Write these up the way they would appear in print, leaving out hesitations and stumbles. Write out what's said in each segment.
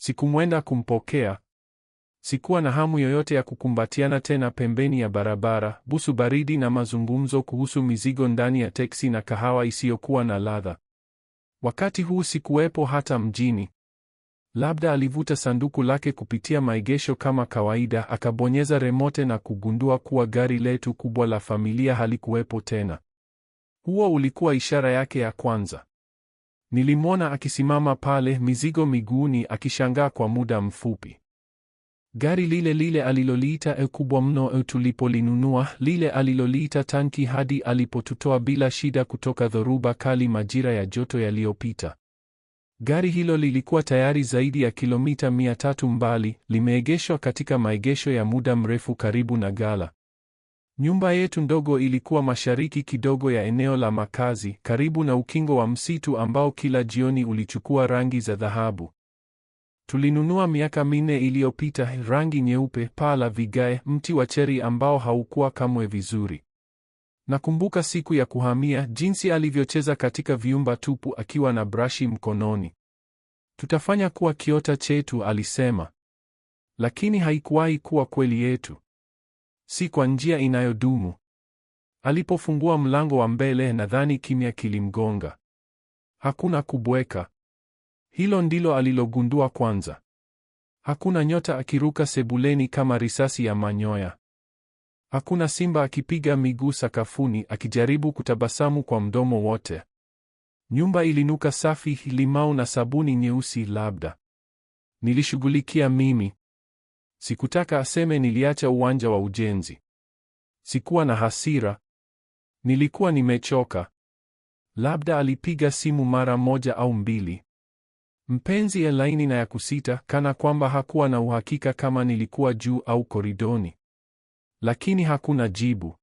Sikumwenda kumpokea. Sikuwa na hamu yoyote ya kukumbatiana tena pembeni ya barabara, busu baridi na mazungumzo kuhusu mizigo ndani ya teksi na kahawa isiyokuwa na ladha. Wakati huu sikuwepo hata mjini. Labda alivuta sanduku lake kupitia maegesho kama kawaida, akabonyeza remote na kugundua kuwa gari letu kubwa la familia halikuwepo tena. Huo ulikuwa ishara yake ya kwanza. Nilimwona akisimama pale, mizigo miguuni, akishangaa kwa muda mfupi. Gari lile lile aliloliita kubwa mno tulipolinunua, lile aliloliita tanki hadi alipotutoa bila shida kutoka dhoruba kali majira ya joto yaliyopita. Gari hilo lilikuwa tayari zaidi ya kilomita 300 mbali, limeegeshwa katika maegesho ya muda mrefu karibu na ghala. Nyumba yetu ndogo ilikuwa mashariki kidogo ya eneo la makazi, karibu na ukingo wa msitu ambao kila jioni ulichukua rangi za dhahabu. Tulinunua miaka 4 iliyopita, rangi nyeupe, paa la vigae, mti wa cheri ambao haukuwa kamwe vizuri. Nakumbuka siku ya kuhamia, jinsi alivyocheza katika viumba tupu akiwa na brashi mkononi. Tutafanya kuwa kiota chetu, alisema. Lakini haikuwahi kuwa kweli yetu. Si kwa njia inayodumu. Alipofungua mlango wa mbele, nadhani kimya kilimgonga. Hakuna kubweka. Hilo ndilo alilogundua kwanza. Hakuna nyota akiruka sebuleni kama risasi ya manyoya. Hakuna simba akipiga miguu sakafuni akijaribu kutabasamu kwa mdomo wote. Nyumba ilinuka safi, limau na sabuni nyeusi labda. Nilishughulikia mimi. Sikutaka aseme niliacha uwanja wa ujenzi. Sikuwa na hasira. Nilikuwa nimechoka. Labda alipiga simu mara moja au mbili. Mpenzi ya laini na ya kusita, kana kwamba hakuwa na uhakika kama nilikuwa juu au koridoni. Lakini hakuna jibu.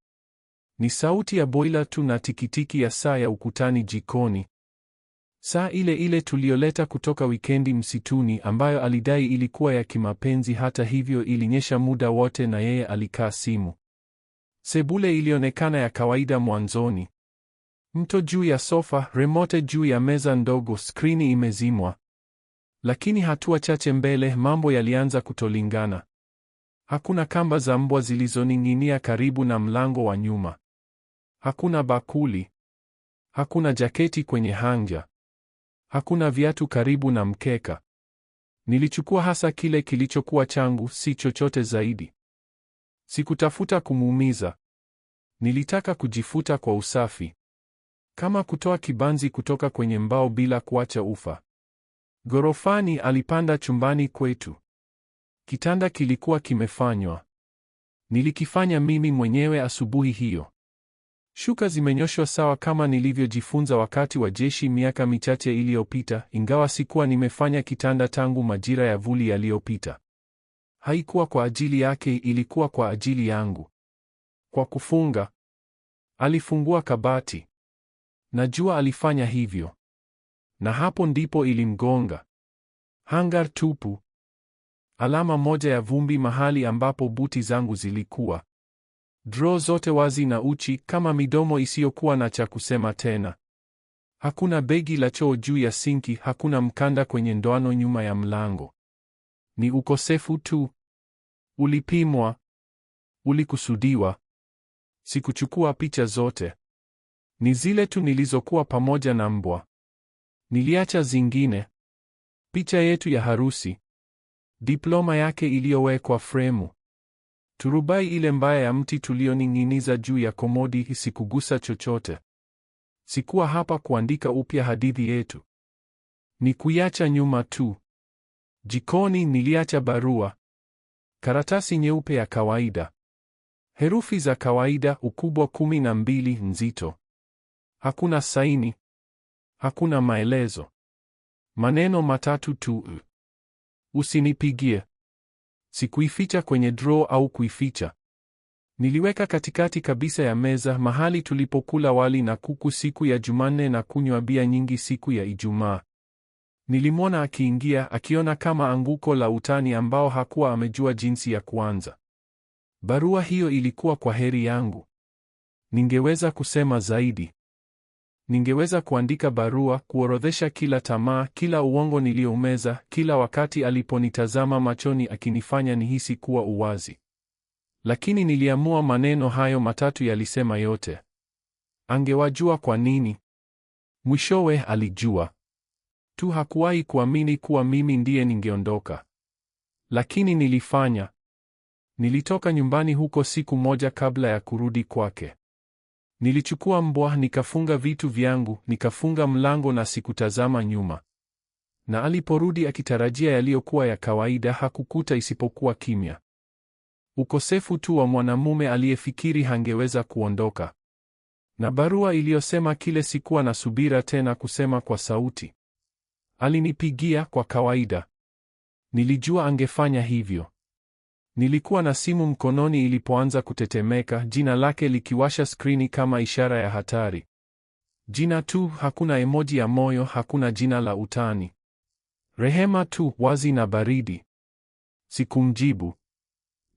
Ni sauti ya boiler tu na tikitiki ya saa ya ukutani jikoni. Saa ile ile tuliyoleta kutoka wikendi msituni, ambayo alidai ilikuwa ya kimapenzi. Hata hivyo ilinyesha muda wote na yeye alikaa simu. Sebule ilionekana ya kawaida mwanzoni. Mto juu ya sofa, remote juu ya meza ndogo, skrini imezimwa. Lakini hatua chache mbele, mambo yalianza kutolingana. Hakuna kamba za mbwa zilizoning'inia karibu na mlango wa nyuma. Hakuna bakuli. Hakuna jaketi kwenye hanja. Hakuna viatu karibu na mkeka. Nilichukua hasa kile kilichokuwa changu, si chochote zaidi. Sikutafuta kumuumiza. Nilitaka kujifuta kwa usafi. Kama kutoa kibanzi kutoka kwenye mbao bila kuacha ufa. Gorofani, alipanda chumbani kwetu. Kitanda kilikuwa kimefanywa. Nilikifanya mimi mwenyewe asubuhi hiyo. Shuka zimenyoshwa sawa kama nilivyojifunza wakati wa jeshi miaka michache iliyopita, ingawa sikuwa nimefanya kitanda tangu majira ya vuli yaliyopita. Haikuwa kwa ajili yake, ilikuwa kwa ajili yangu. Kwa kufunga. Alifungua kabati. Najua alifanya hivyo. Na hapo ndipo ilimgonga. Hangar tupu. Alama moja ya vumbi mahali ambapo buti zangu zilikuwa. Draw zote wazi na uchi, kama midomo isiyokuwa na cha kusema tena. Hakuna begi la choo juu ya sinki, hakuna mkanda kwenye ndoano nyuma ya mlango. Ni ukosefu tu. Ulipimwa. Ulikusudiwa. Sikuchukua picha zote. Ni zile tu nilizokuwa pamoja na mbwa. Niliacha zingine. Picha yetu ya harusi. Diploma yake iliyowekwa fremu. Turubai ile mbaya ya mti tulioning'iniza juu ya komodi. Sikugusa chochote. Sikuwa hapa kuandika upya hadithi yetu. Ni kuiacha nyuma tu. Jikoni niliacha barua. Karatasi nyeupe ya kawaida. Herufi za kawaida, ukubwa 12, nzito. Hakuna saini. Hakuna maelezo. Maneno matatu tu. Usinipigie. Sikuificha kwenye draw au kuificha. Niliweka katikati kabisa ya meza, mahali tulipokula wali na kuku siku ya Jumanne na kunywa bia nyingi siku ya Ijumaa. Nilimwona akiingia, akiona kama anguko la utani ambao hakuwa amejua jinsi ya kuanza. Barua hiyo ilikuwa kwa heri yangu. Ningeweza kusema zaidi. Ningeweza kuandika barua, kuorodhesha kila tamaa, kila uongo nilioumeza, kila wakati aliponitazama machoni akinifanya nihisi kuwa uwazi. Lakini niliamua maneno hayo matatu yalisema yote. Angewajua kwa nini? Mwishowe alijua. Tu hakuwahi kuamini kuwa mimi ndiye ningeondoka. Lakini nilifanya. Nilitoka nyumbani huko siku moja kabla ya kurudi kwake. Nilichukua mbwa, nikafunga vitu vyangu, nikafunga mlango na sikutazama nyuma. Na aliporudi akitarajia yaliyokuwa ya kawaida, hakukuta isipokuwa kimya. Ukosefu tu wa mwanamume aliyefikiri hangeweza kuondoka. Na barua iliyosema kile sikuwa na subira tena kusema kwa sauti. Alinipigia kwa kawaida. Nilijua angefanya hivyo. Nilikuwa na simu mkononi ilipoanza kutetemeka, jina lake likiwasha skrini kama ishara ya hatari. Jina tu, hakuna emoji ya moyo, hakuna jina la utani. Rehema tu, wazi na baridi. Sikumjibu.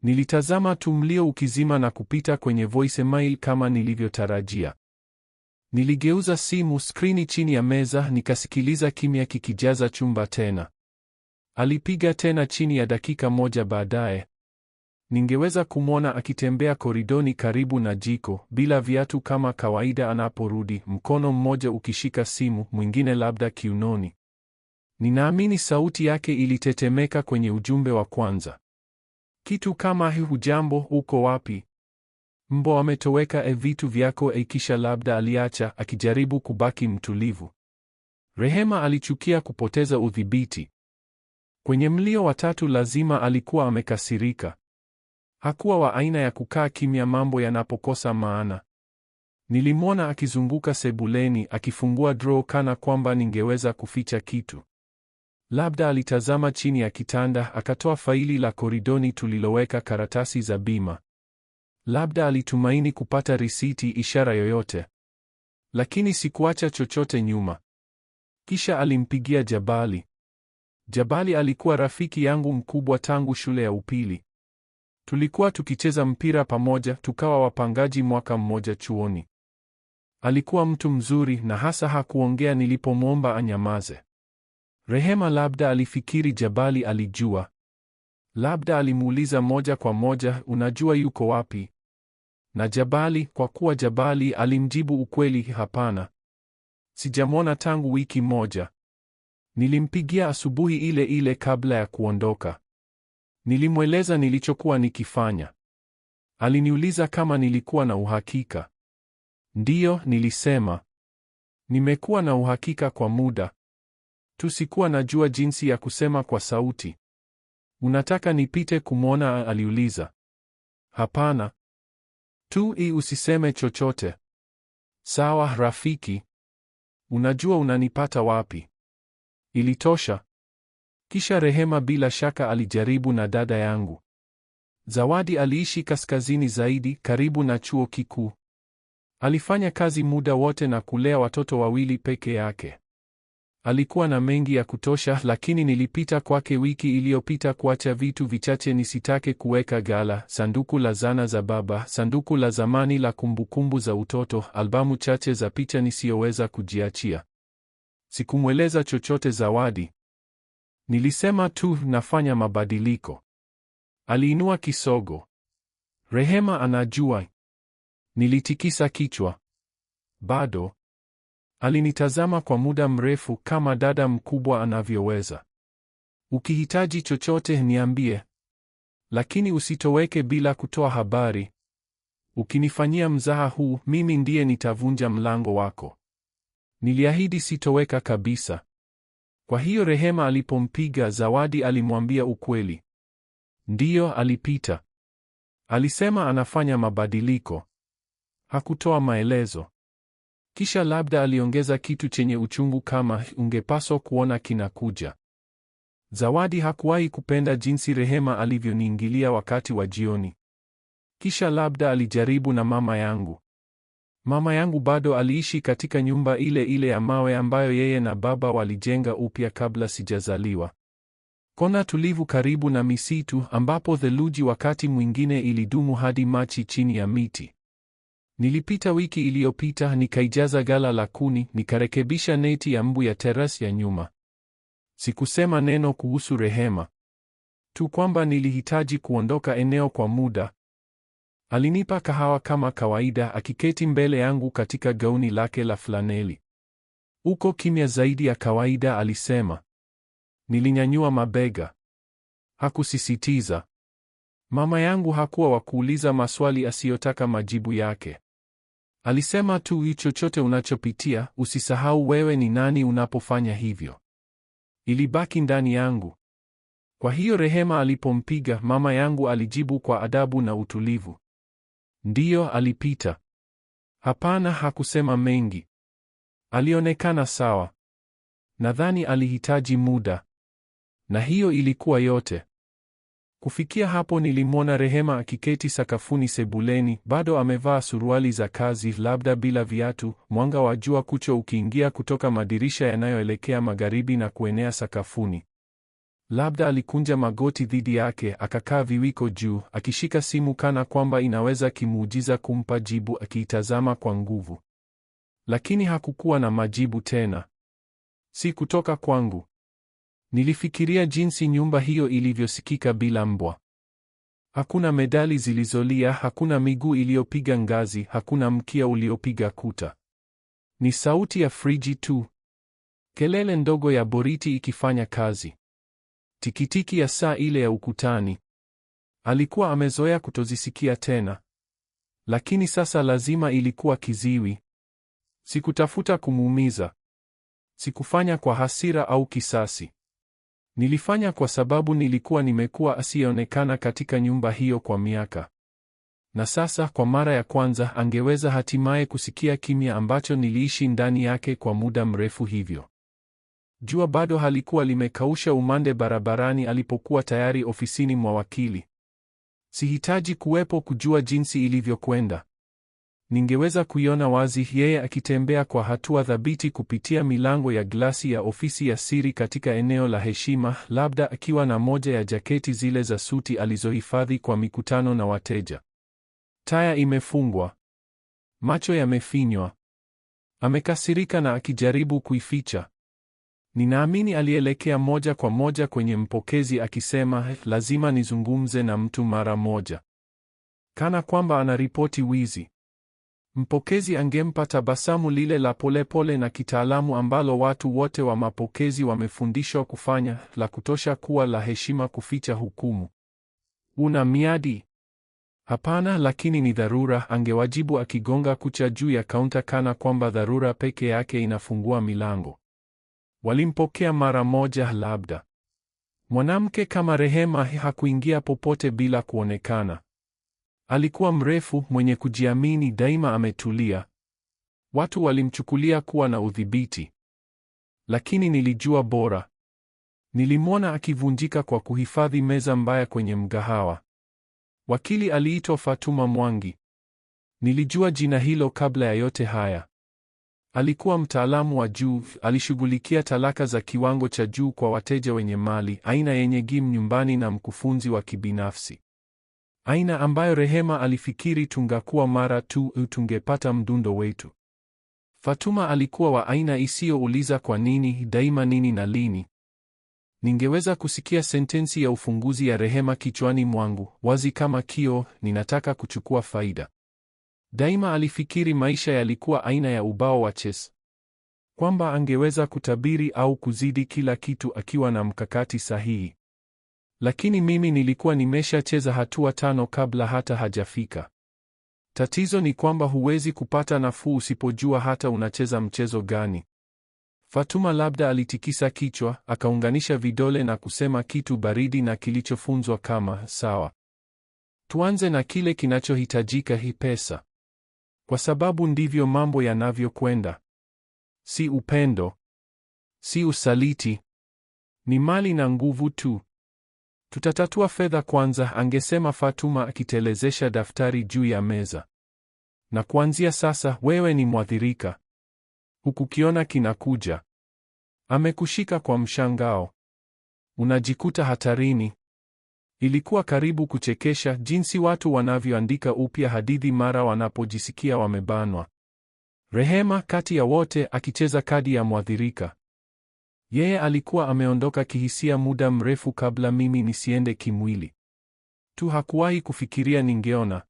Nilitazama tu mlio ukizima na kupita kwenye voicemail kama nilivyotarajia. Niligeuza simu, skrini chini ya meza, nikasikiliza kimya kikijaza chumba tena. Alipiga tena chini ya dakika moja baadaye. Ningeweza kumwona akitembea koridoni karibu na jiko, bila viatu kama kawaida anaporudi, mkono mmoja ukishika simu, mwingine labda kiunoni. Ninaamini sauti yake ilitetemeka kwenye ujumbe wa kwanza. Kitu kama hujambo, uko wapi? Mbo ametoweka, vitu vyako, kisha labda aliacha, akijaribu kubaki mtulivu. Rehema alichukia kupoteza udhibiti. Kwenye mlio wa tatu lazima alikuwa amekasirika. Hakuwa wa aina ya kukaa kimya mambo yanapokosa maana. Nilimwona akizunguka sebuleni, akifungua draw kana kwamba ningeweza kuficha kitu. Labda alitazama chini ya kitanda, akatoa faili la koridoni tuliloweka karatasi za bima. Labda alitumaini kupata risiti, ishara yoyote. Lakini sikuacha chochote nyuma. Kisha alimpigia Jabali. Jabali alikuwa rafiki yangu mkubwa tangu shule ya upili. Tulikuwa tukicheza mpira pamoja, tukawa wapangaji mwaka mmoja chuoni. Alikuwa mtu mzuri na hasa hakuongea nilipomwomba anyamaze. Rehema labda alifikiri Jabali alijua. Labda alimuuliza moja kwa moja, unajua yuko wapi? Na Jabali, kwa kuwa Jabali alimjibu ukweli, hapana. Sijamwona tangu wiki moja. Nilimpigia asubuhi ile ile kabla ya kuondoka. Nilimweleza nilichokuwa nikifanya. Aliniuliza kama nilikuwa na uhakika. Ndiyo, nilisema. Nimekuwa na uhakika kwa muda. Tu sikuwa najua jinsi ya kusema kwa sauti. Unataka nipite kumwona? Aliuliza. Hapana. Tu usiseme chochote. Sawa, rafiki. Unajua unanipata wapi. Ilitosha. Kisha Rehema bila shaka alijaribu na dada yangu. Zawadi aliishi kaskazini zaidi, karibu na chuo kikuu. Alifanya kazi muda wote na kulea watoto wawili peke yake. Alikuwa na mengi ya kutosha, lakini nilipita kwake wiki iliyopita kuacha vitu vichache nisitake kuweka ghala: sanduku la zana za baba, sanduku la zamani la kumbukumbu za utoto, albamu chache za picha nisiyoweza kujiachia. Sikumweleza chochote Zawadi. Nilisema tu nafanya mabadiliko. Aliinua kisogo. Rehema anajua. Nilitikisa kichwa. Bado. Alinitazama kwa muda mrefu kama dada mkubwa anavyoweza. Ukihitaji chochote niambie. Lakini usitoweke bila kutoa habari. Ukinifanyia mzaha huu, mimi ndiye nitavunja mlango wako. Niliahidi sitoweka kabisa. Kwa hiyo Rehema alipompiga Zawadi alimwambia ukweli. Ndiyo, alipita. Alisema anafanya mabadiliko. Hakutoa maelezo. Kisha labda aliongeza kitu chenye uchungu kama, ungepaswa kuona kinakuja. Zawadi hakuwahi kupenda jinsi Rehema alivyoniingilia wakati wa jioni. Kisha labda alijaribu na mama yangu. Mama yangu bado aliishi katika nyumba ile ile ya mawe ambayo yeye na baba walijenga upya kabla sijazaliwa. Kona tulivu karibu na misitu ambapo theluji wakati mwingine ilidumu hadi Machi chini ya miti. Nilipita wiki iliyopita, nikaijaza ghala la kuni, nikarekebisha neti ya mbu ya terasi ya nyuma. Sikusema neno kuhusu Rehema, tu kwamba nilihitaji kuondoka eneo kwa muda. Alinipa kahawa kama kawaida, akiketi mbele yangu katika gauni lake la flaneli. Uko kimya zaidi ya kawaida, alisema. Nilinyanyua mabega. Hakusisitiza. Mama yangu hakuwa wa kuuliza maswali asiyotaka majibu yake. Alisema tu, chochote unachopitia, usisahau wewe ni nani unapofanya hivyo. Ilibaki ndani yangu. Kwa hiyo Rehema alipompiga, mama yangu alijibu kwa adabu na utulivu. Ndiyo, alipita. Hapana, hakusema mengi. Alionekana sawa. Nadhani alihitaji muda. Na hiyo ilikuwa yote. Kufikia hapo nilimwona Rehema akiketi sakafuni sebuleni, bado amevaa suruali za kazi, labda bila viatu, mwanga wa jua kucho ukiingia kutoka madirisha yanayoelekea magharibi na kuenea sakafuni. Labda alikunja magoti dhidi yake, akakaa viwiko juu, akishika simu kana kwamba inaweza kimuujiza kumpa jibu, akiitazama kwa nguvu. Lakini hakukuwa na majibu tena. Si kutoka kwangu. Nilifikiria jinsi nyumba hiyo ilivyosikika bila mbwa. Hakuna medali zilizolia, hakuna miguu iliyopiga ngazi, hakuna mkia uliopiga kuta. Ni sauti ya friji tu. Kelele ndogo ya boriti ikifanya kazi. Tikitiki ya saa ile ya ukutani. Alikuwa amezoea kutozisikia tena. Lakini sasa lazima ilikuwa kiziwi. Sikutafuta kumuumiza. Sikufanya kwa hasira au kisasi. Nilifanya kwa sababu nilikuwa nimekuwa asiyeonekana katika nyumba hiyo kwa miaka. Na sasa kwa mara ya kwanza angeweza hatimaye kusikia kimya ambacho niliishi ndani yake kwa muda mrefu hivyo. Jua bado halikuwa limekausha umande barabarani alipokuwa tayari ofisini mwa wakili. Sihitaji kuwepo kujua jinsi ilivyokwenda. Ningeweza kuiona wazi yeye akitembea kwa hatua thabiti kupitia milango ya glasi ya ofisi ya siri katika eneo la heshima, labda akiwa na moja ya jaketi zile za suti alizohifadhi kwa mikutano na wateja. Taya imefungwa. Macho yamefinywa. Amekasirika na akijaribu kuificha. Ninaamini alielekea moja kwa moja kwenye mpokezi akisema, lazima nizungumze na mtu mara moja. Kana kwamba anaripoti wizi. Mpokezi angempa tabasamu lile la polepole na kitaalamu ambalo watu wote wa mapokezi wamefundishwa kufanya, la kutosha kuwa la heshima kuficha hukumu. Una miadi? Hapana, lakini ni dharura, angewajibu akigonga kucha juu ya kaunta kana kwamba dharura peke yake inafungua milango. Walimpokea mara moja labda. Mwanamke kama Rehema hakuingia popote bila kuonekana. Alikuwa mrefu, mwenye kujiamini, daima ametulia. Watu walimchukulia kuwa na udhibiti. Lakini nilijua bora. Nilimwona akivunjika kwa kuhifadhi meza mbaya kwenye mgahawa. Wakili aliitwa Fatuma Mwangi. Nilijua jina hilo kabla ya yote haya. Alikuwa mtaalamu wa juu, alishughulikia talaka za kiwango cha juu kwa wateja wenye mali, aina yenye gim nyumbani na mkufunzi wa kibinafsi. Aina ambayo Rehema alifikiri tungakuwa mara tu tungepata mdundo wetu. Fatuma alikuwa wa aina isiyouliza kwa nini, daima nini na lini. Ningeweza kusikia sentensi ya ufunguzi ya Rehema kichwani mwangu, wazi kama kioo, ninataka kuchukua faida. Daima alifikiri maisha yalikuwa aina ya ubao wa chess. Kwamba angeweza kutabiri au kuzidi kila kitu akiwa na mkakati sahihi. Lakini mimi nilikuwa nimeshacheza hatua 5 kabla hata hajafika. Tatizo ni kwamba huwezi kupata nafuu usipojua hata unacheza mchezo gani. Fatuma labda alitikisa kichwa, akaunganisha vidole na kusema kitu baridi na kilichofunzwa kama, sawa. Tuanze na kile kinachohitajika, hii pesa. Kwa sababu ndivyo mambo yanavyokwenda. Si upendo. Si usaliti. Ni mali na nguvu tu. Tutatatua fedha kwanza, angesema Fatuma akitelezesha daftari juu ya meza. Na kuanzia sasa, wewe ni mwathirika. Hukukiona kinakuja. Amekushika kwa mshangao. Unajikuta hatarini. Ilikuwa karibu kuchekesha jinsi watu wanavyoandika upya hadithi mara wanapojisikia wamebanwa. Rehema, kati ya wote, akicheza kadi ya mwathirika. Yeye alikuwa ameondoka kihisia muda mrefu kabla mimi nisiende kimwili. Tu hakuwahi kufikiria ningeona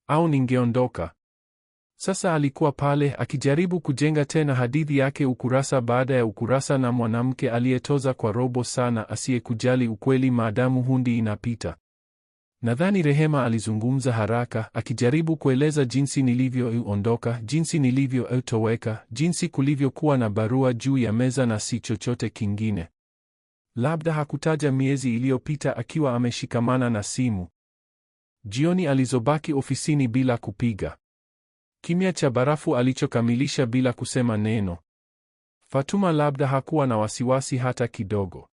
au ningeondoka. Sasa alikuwa pale akijaribu kujenga tena hadithi yake ukurasa baada ya ukurasa, na mwanamke aliyetoza kwa robo sana, asiyekujali ukweli maadamu hundi inapita. Nadhani Rehema alizungumza haraka, akijaribu kueleza jinsi nilivyoondoka, jinsi nilivyotoweka, jinsi kulivyokuwa na barua juu ya meza na si chochote kingine. Labda hakutaja miezi iliyopita akiwa ameshikamana na simu. Jioni alizobaki ofisini bila kupiga. Kimya cha barafu alichokamilisha bila kusema neno. Fatuma labda hakuwa na wasiwasi hata kidogo.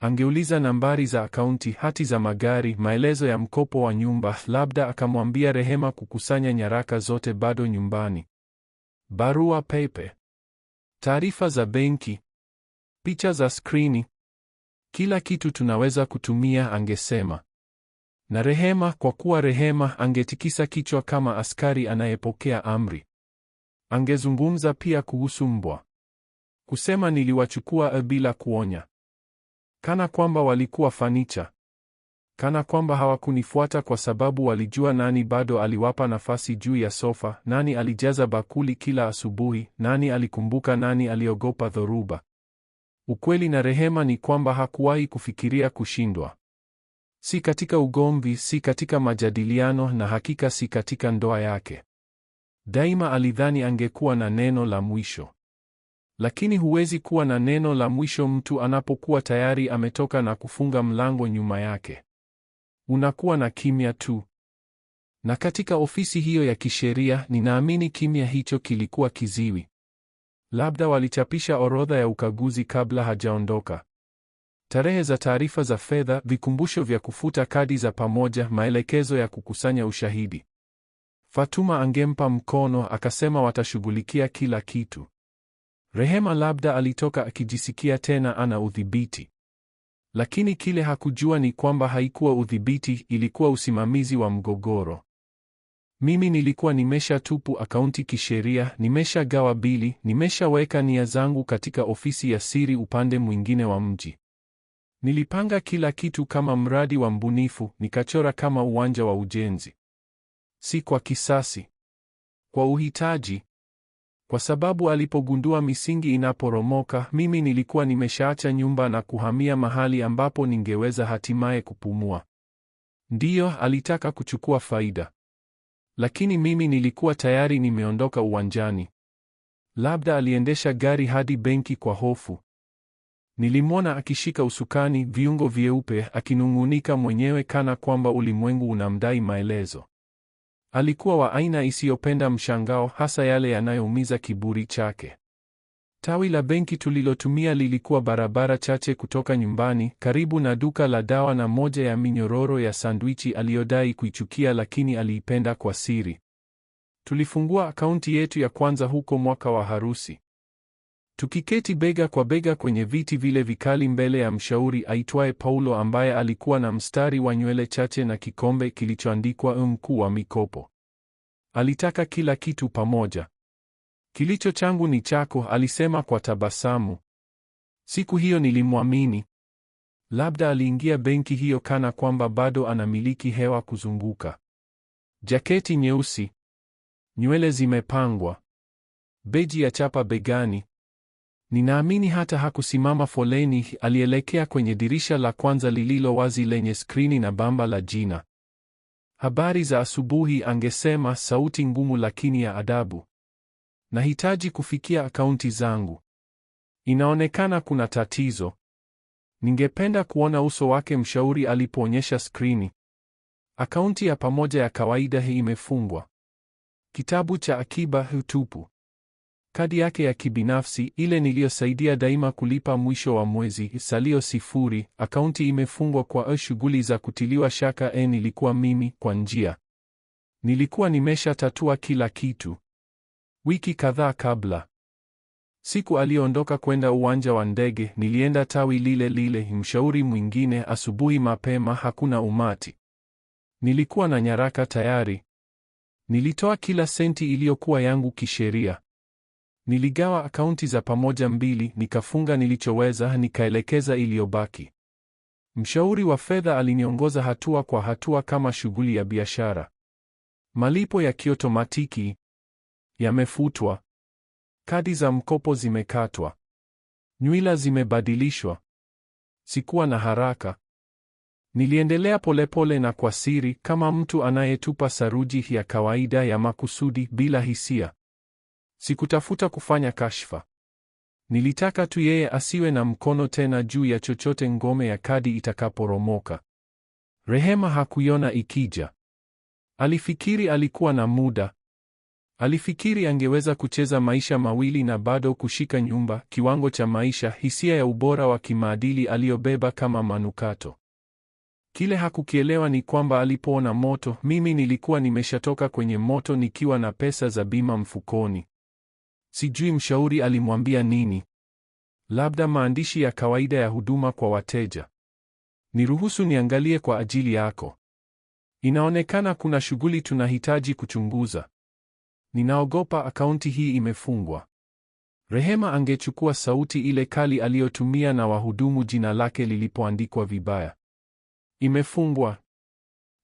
Angeuliza nambari za akaunti, hati za magari, maelezo ya mkopo wa nyumba, labda akamwambia Rehema kukusanya nyaraka zote bado nyumbani. Barua pepe, taarifa za benki, picha za skrini, kila kitu tunaweza kutumia, angesema. Na Rehema, kwa kuwa Rehema, angetikisa kichwa kama askari anayepokea amri. Angezungumza pia kuhusu mbwa. Kusema niliwachukua bila kuonya. Kana kwamba walikuwa fanicha. Kana kwamba hawakunifuata kwa sababu walijua nani bado aliwapa nafasi juu ya sofa, nani alijaza bakuli kila asubuhi, nani alikumbuka, nani aliogopa dhoruba. Ukweli na Rehema ni kwamba hakuwahi kufikiria kushindwa. Si katika ugomvi, si katika majadiliano, na hakika si katika ndoa yake. Daima alidhani angekuwa na neno la mwisho. Lakini huwezi kuwa na neno la mwisho mtu anapokuwa tayari ametoka na kufunga mlango nyuma yake. Unakuwa na kimya tu. Na katika ofisi hiyo ya kisheria, ninaamini kimya hicho kilikuwa kiziwi. Labda walichapisha orodha ya ukaguzi kabla hajaondoka. Tarehe za taarifa za fedha, vikumbusho vya kufuta kadi za pamoja, maelekezo ya kukusanya ushahidi. Fatuma angempa mkono, akasema watashughulikia kila kitu. Rehema labda alitoka akijisikia tena ana udhibiti. Lakini kile hakujua ni kwamba haikuwa udhibiti, ilikuwa usimamizi wa mgogoro. Mimi nilikuwa nimeshatupu akaunti kisheria, nimeshagawa bili, nimeshaweka nia zangu katika ofisi ya siri upande mwingine wa mji. Nilipanga kila kitu kama mradi wa mbunifu, nikachora kama uwanja wa ujenzi. Si kwa kisasi, kwa uhitaji. Kwa sababu alipogundua misingi inaporomoka, mimi nilikuwa nimeshaacha nyumba na kuhamia mahali ambapo ningeweza hatimaye kupumua. Ndiyo, alitaka kuchukua faida. Lakini mimi nilikuwa tayari nimeondoka uwanjani. Labda aliendesha gari hadi benki kwa hofu. Nilimwona akishika usukani, viungo vyeupe, akinung'unika mwenyewe kana kwamba ulimwengu unamdai maelezo. Alikuwa wa aina isiyopenda mshangao, hasa yale yanayoumiza kiburi chake. Tawi la benki tulilotumia lilikuwa barabara chache kutoka nyumbani, karibu na duka la dawa na moja ya minyororo ya sandwichi aliyodai kuichukia lakini aliipenda kwa siri. Tulifungua akaunti yetu ya kwanza huko mwaka wa harusi. Tukiketi bega kwa bega kwenye viti vile vikali mbele ya mshauri aitwaye Paulo ambaye alikuwa na mstari wa nywele chache na kikombe kilichoandikwa mkuu wa mikopo. Alitaka kila kitu pamoja. Kilicho changu ni chako, alisema kwa tabasamu. Siku hiyo nilimwamini. Labda aliingia benki hiyo kana kwamba bado anamiliki hewa kuzunguka. Jaketi nyeusi, nywele zimepangwa, beji ya chapa begani. Ninaamini hata hakusimama foleni, alielekea kwenye dirisha la kwanza lililo wazi lenye skrini na bamba la jina. Habari za asubuhi, angesema, sauti ngumu lakini ya adabu. Nahitaji kufikia akaunti zangu. Inaonekana kuna tatizo. Ningependa kuona uso wake mshauri alipoonyesha skrini. Akaunti ya pamoja ya kawaida hii imefungwa. Kitabu cha akiba tupu. Kadi yake ya kibinafsi, ile niliyosaidia daima kulipa mwisho wa mwezi, salio sifuri. Akaunti imefungwa kwa shughuli za kutiliwa shaka. Nilikuwa mimi kwa njia. Nilikuwa nimeshatatua kila kitu wiki kadhaa kabla. Siku aliondoka kwenda uwanja wa ndege, nilienda tawi lile lile, mshauri mwingine. Asubuhi mapema, hakuna umati. Nilikuwa na nyaraka tayari. Nilitoa kila senti iliyokuwa yangu kisheria. Niligawa akaunti za pamoja 2, nikafunga nilichoweza, nikaelekeza iliyobaki. Mshauri wa fedha aliniongoza hatua kwa hatua kama shughuli ya biashara. Malipo ya kiotomatiki yamefutwa. Kadi za mkopo zimekatwa. Nywila zimebadilishwa. Sikuwa na haraka. Niliendelea polepole na kwa siri, kama mtu anayetupa saruji ya kawaida ya makusudi bila hisia. Sikutafuta kufanya kashfa. Nilitaka tu yeye asiwe na mkono tena juu ya chochote ngome ya kadi itakaporomoka. Rehema hakuiona ikija. Alifikiri alikuwa na muda. Alifikiri angeweza kucheza maisha mawili na bado kushika nyumba, kiwango cha maisha, hisia ya ubora wa kimaadili aliyobeba kama manukato. Kile hakukielewa ni kwamba alipoona moto, mimi nilikuwa nimeshatoka kwenye moto nikiwa na pesa za bima mfukoni. Sijui mshauri alimwambia nini. Labda maandishi ya kawaida ya huduma kwa wateja. Niruhusu niangalie kwa ajili yako. Inaonekana kuna shughuli tunahitaji kuchunguza. Ninaogopa akaunti hii imefungwa. Rehema angechukua sauti ile kali aliyotumia na wahudumu jina lake lilipoandikwa vibaya. Imefungwa?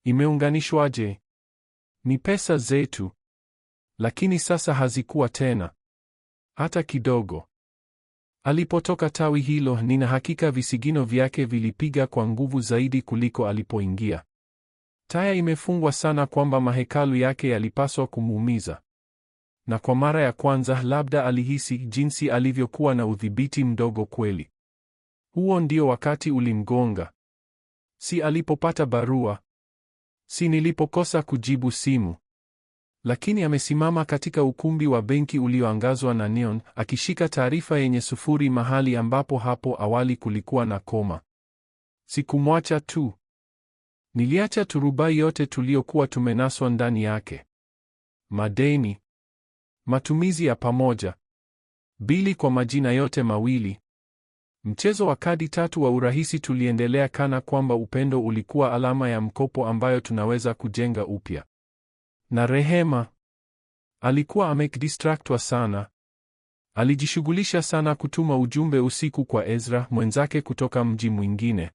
Imeunganishwaje? Ni pesa zetu. Lakini sasa hazikuwa tena. Hata kidogo. Alipotoka tawi hilo, nina hakika visigino vyake vilipiga kwa nguvu zaidi kuliko alipoingia. Taya imefungwa sana kwamba mahekalu yake yalipaswa kumuumiza. Na kwa mara ya kwanza labda alihisi jinsi alivyokuwa na udhibiti mdogo kweli. Huo ndio wakati ulimgonga. Si alipopata barua. Si nilipokosa kujibu simu. Lakini amesimama katika ukumbi wa benki ulioangazwa na neon, akishika taarifa yenye sufuri mahali ambapo hapo awali kulikuwa na koma. Sikumwacha tu. Niliacha turubai yote tuliyokuwa tumenaswa ndani yake. Madeni. Matumizi ya pamoja. Bili kwa majina yote mawili. Mchezo wa kadi 3 wa urahisi. Tuliendelea kana kwamba upendo ulikuwa alama ya mkopo ambayo tunaweza kujenga upya. Na Rehema alikuwa amedistraktwa sana. Alijishughulisha sana kutuma ujumbe usiku kwa Ezra mwenzake kutoka mji mwingine.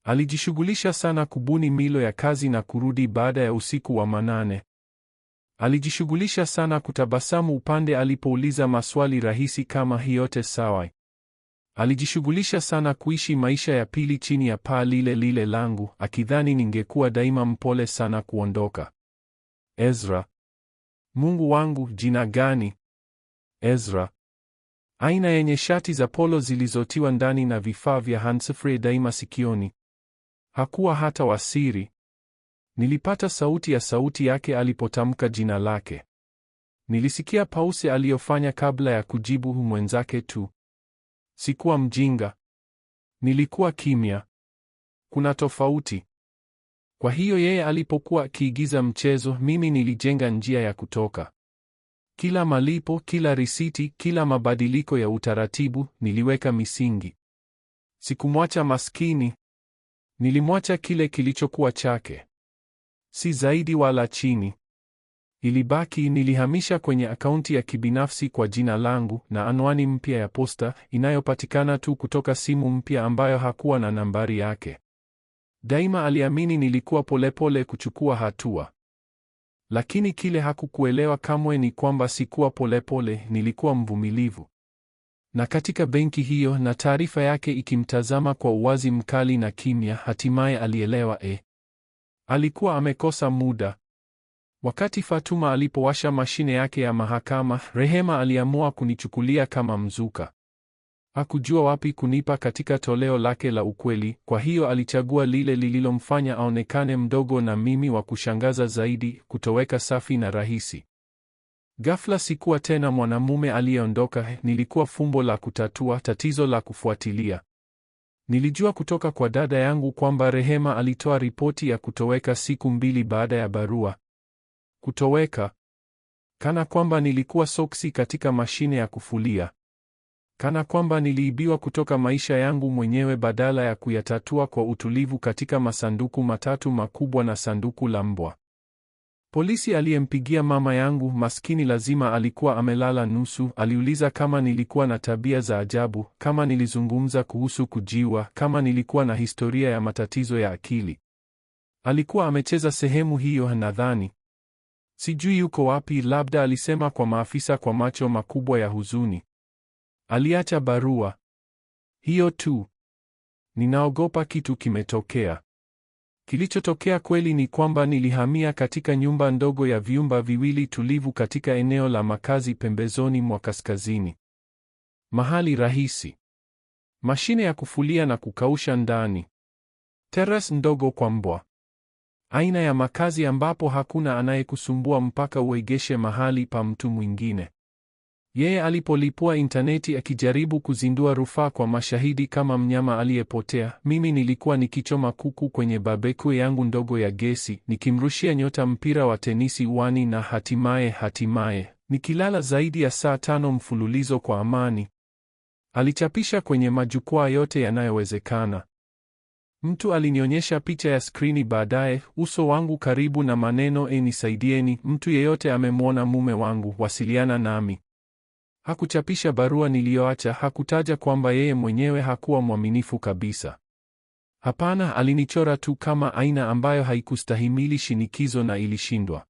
Alijishughulisha sana kubuni milo ya kazi na kurudi baada ya usiku wa manane. Alijishughulisha sana kutabasamu upande alipouliza maswali rahisi kama hii yote sawa. Alijishughulisha sana kuishi maisha ya pili chini ya paa lile lile langu, akidhani ningekuwa daima mpole sana kuondoka. Ezra. Mungu wangu, jina gani? Ezra. Aina yenye shati za polo zilizotiwa ndani na vifaa vya handsfree daima sikioni. Hakuwa hata wasiri. Nilipata sauti yake alipotamka jina lake. Nilisikia pause aliyofanya kabla ya kujibu mwenzake tu. Sikuwa mjinga. Nilikuwa kimya. Kuna tofauti. Kwa hiyo yeye alipokuwa akiigiza mchezo, mimi nilijenga njia ya kutoka. Kila malipo, kila risiti, kila mabadiliko ya utaratibu, niliweka misingi. Sikumwacha maskini. Nilimwacha kile kilichokuwa chake. Si zaidi wala chini. Ilibaki. Nilihamisha kwenye akaunti ya kibinafsi kwa jina langu na anwani mpya ya posta inayopatikana tu kutoka simu mpya ambayo hakuwa na nambari yake. Daima aliamini nilikuwa polepole kuchukua hatua. Lakini kile hakukuelewa kamwe ni kwamba sikuwa polepole, nilikuwa mvumilivu. Na katika benki hiyo, na taarifa yake ikimtazama kwa uwazi mkali na kimya, hatimaye alielewa. Alikuwa amekosa muda. Wakati Fatuma alipowasha mashine yake ya mahakama, Rehema aliamua kunichukulia kama mzuka. Hakujua wapi kunipa katika toleo lake la ukweli, kwa hiyo alichagua lile lililomfanya aonekane mdogo na mimi wa kushangaza zaidi, kutoweka safi na rahisi. Ghafla sikuwa tena mwanamume aliyeondoka, nilikuwa fumbo la kutatua, tatizo la kufuatilia. Nilijua kutoka kwa dada yangu kwamba Rehema alitoa ripoti ya kutoweka siku 2 baada ya barua. Kutoweka. Kana kwamba nilikuwa soksi katika mashine ya kufulia. Kana kwamba niliibiwa kutoka maisha yangu mwenyewe badala ya kuyatatua kwa utulivu katika masanduku matatu makubwa na sanduku la mbwa. Polisi aliyempigia mama yangu, maskini lazima alikuwa amelala nusu, aliuliza kama nilikuwa na tabia za ajabu, kama nilizungumza kuhusu kujiua, kama nilikuwa na historia ya matatizo ya akili. Alikuwa amecheza sehemu hiyo nadhani. Sijui yuko wapi, labda alisema kwa maafisa kwa macho makubwa ya huzuni. Aliacha barua. Hiyo tu. Ninaogopa kitu kimetokea. Kilichotokea kweli ni kwamba nilihamia katika nyumba ndogo ya vyumba viwili tulivu katika eneo la makazi pembezoni mwa kaskazini. Mahali rahisi. Mashine ya kufulia na kukausha ndani. Terrace ndogo kwa mbwa. Aina ya makazi ambapo hakuna anayekusumbua mpaka uegeshe mahali pa mtu mwingine. Yeye alipolipua intaneti akijaribu kuzindua rufaa kwa mashahidi kama mnyama aliyepotea, mimi nilikuwa nikichoma kuku kwenye barbecue yangu ndogo ya gesi, nikimrushia nyota mpira wa tenisi uani na hatimaye nikilala zaidi ya saa 5 mfululizo kwa amani. Alichapisha kwenye majukwaa yote yanayowezekana. Mtu alinionyesha picha ya skrini baadaye, uso wangu karibu na maneno nisaidieni, mtu yeyote amemwona mume wangu, wasiliana nami. Hakuchapisha barua niliyoacha, hakutaja kwamba yeye mwenyewe hakuwa mwaminifu kabisa. Hapana, alinichora tu kama aina ambayo haikustahimili shinikizo na ilishindwa.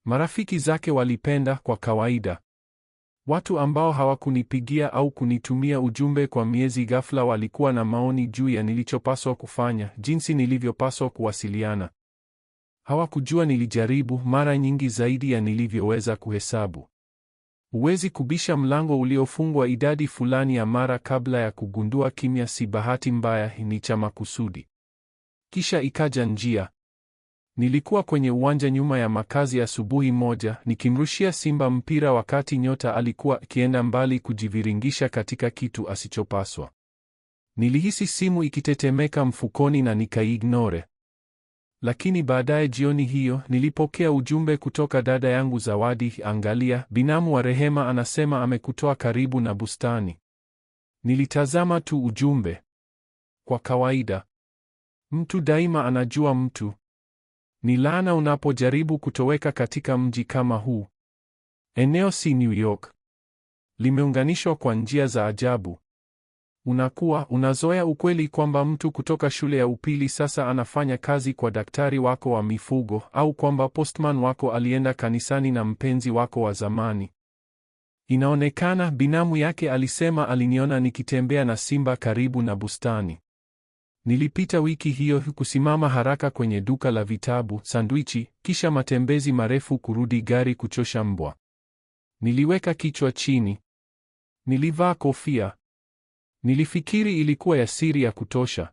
Marafiki zake walipenda kwa kawaida. Watu ambao hawakunipigia au kunitumia ujumbe kwa miezi ghafla walikuwa na maoni juu ya nilichopaswa kufanya, jinsi nilivyopaswa kuwasiliana. Hawakujua nilijaribu mara nyingi zaidi ya nilivyoweza kuhesabu. Huwezi kubisha mlango uliofungwa idadi fulani ya mara kabla ya kugundua kimya si bahati mbaya, ni cha makusudi. Kisha ikaja njia. Nilikuwa kwenye uwanja nyuma ya makazi asubuhi moja, nikimrushia simba mpira wakati nyota alikuwa akienda mbali kujiviringisha katika kitu asichopaswa. Nilihisi simu ikitetemeka mfukoni na nikaiignore. Lakini baadaye jioni hiyo, nilipokea ujumbe kutoka dada yangu Zawadi, angalia, binamu wa Rehema anasema amekutoa karibu na bustani. Nilitazama tu ujumbe. Kwa kawaida, mtu daima anajua mtu. Ni laana unapojaribu kutoweka katika mji kama huu. Eneo si New York. Limeunganishwa kwa njia za ajabu. Unazoea ukweli kwamba mtu kutoka shule ya upili sasa anafanya kazi kwa daktari wako wa mifugo, au kwamba postman wako alienda kanisani na mpenzi wako wa zamani. Inaonekana binamu yake alisema aliniona nikitembea na simba karibu na bustani. Nilipita wiki hiyo kusimama haraka kwenye duka la vitabu, sandwichi, kisha matembezi marefu kurudi gari kuchosha mbwa. Niliweka kichwa chini. Nilivaa kofia. Nilifikiri ilikuwa ya siri ya kutosha.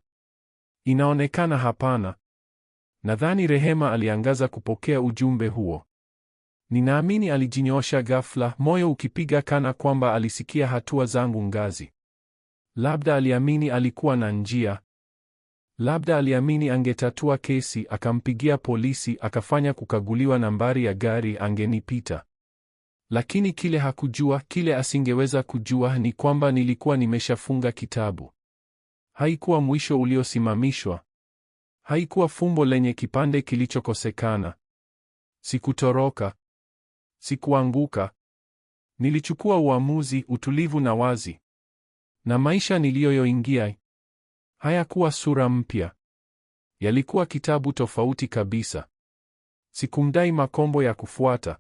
Inaonekana hapana. Nadhani Rehema aliangaza kupokea ujumbe huo. Ninaamini alijinyoosha ghafla, moyo ukipiga kana kwamba alisikia hatua zangu ngazi. Labda aliamini alikuwa na njia. Labda aliamini angetatua kesi, akampigia polisi, akafanya kukaguliwa nambari ya gari, angenipita. Lakini kile hakujua, kile asingeweza kujua ni kwamba nilikuwa nimeshafunga kitabu. Haikuwa mwisho uliosimamishwa. Haikuwa fumbo lenye kipande kilichokosekana. Sikutoroka. Sikuanguka. Nilichukua uamuzi, utulivu na wazi. Na maisha niliyoingia hayakuwa sura mpya. Yalikuwa kitabu tofauti kabisa. Sikumdai makombo ya kufuata.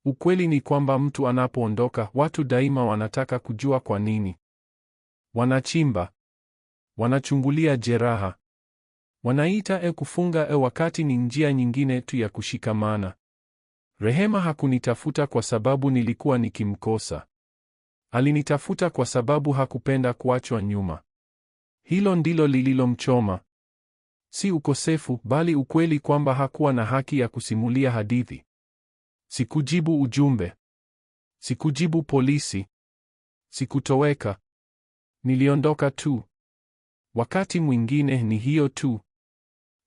Ukweli ni kwamba mtu anapoondoka, watu daima wanataka kujua kwa nini. Wanachimba. Wanachungulia jeraha. Wanaita kufunga wakati ni njia nyingine tu ya kushikamana. Rehema hakunitafuta kwa sababu nilikuwa nikimkosa. Alinitafuta kwa sababu hakupenda kuachwa nyuma. Hilo ndilo lililomchoma. Si ukosefu, bali ukweli kwamba hakuwa na haki ya kusimulia hadithi. Sikujibu ujumbe. Sikujibu polisi. Sikutoweka. Niliondoka tu. Wakati mwingine ni hiyo tu.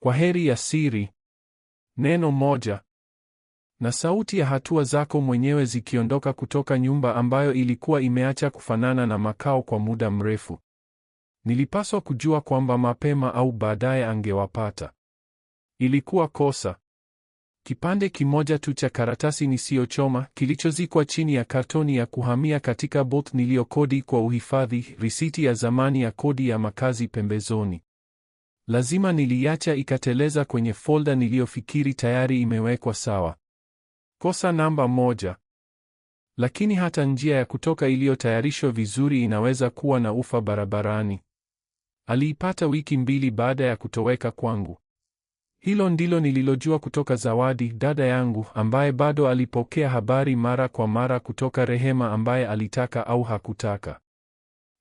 Kwa heri ya siri. Neno moja. na sauti ya hatua zako mwenyewe zikiondoka kutoka nyumba ambayo ilikuwa imeacha kufanana na makao kwa muda mrefu. Nilipaswa kujua kwamba mapema au baadaye angewapata. Ilikuwa kosa. Kipande kimoja tu cha karatasi nisiyochoma kilichozikwa chini ya kartoni ya kuhamia katika bot niliyokodi kwa uhifadhi, risiti ya zamani ya kodi ya makazi pembezoni. Lazima niliacha ikateleza kwenye folda niliyofikiri tayari imewekwa sawa. Kosa namba 1. Lakini hata njia ya kutoka iliyotayarishwa vizuri inaweza kuwa na ufa barabarani. Aliipata wiki 2 baada ya kutoweka kwangu. Hilo ndilo nililojua kutoka Zawadi, dada yangu, ambaye bado alipokea habari mara kwa mara kutoka Rehema ambaye alitaka au hakutaka.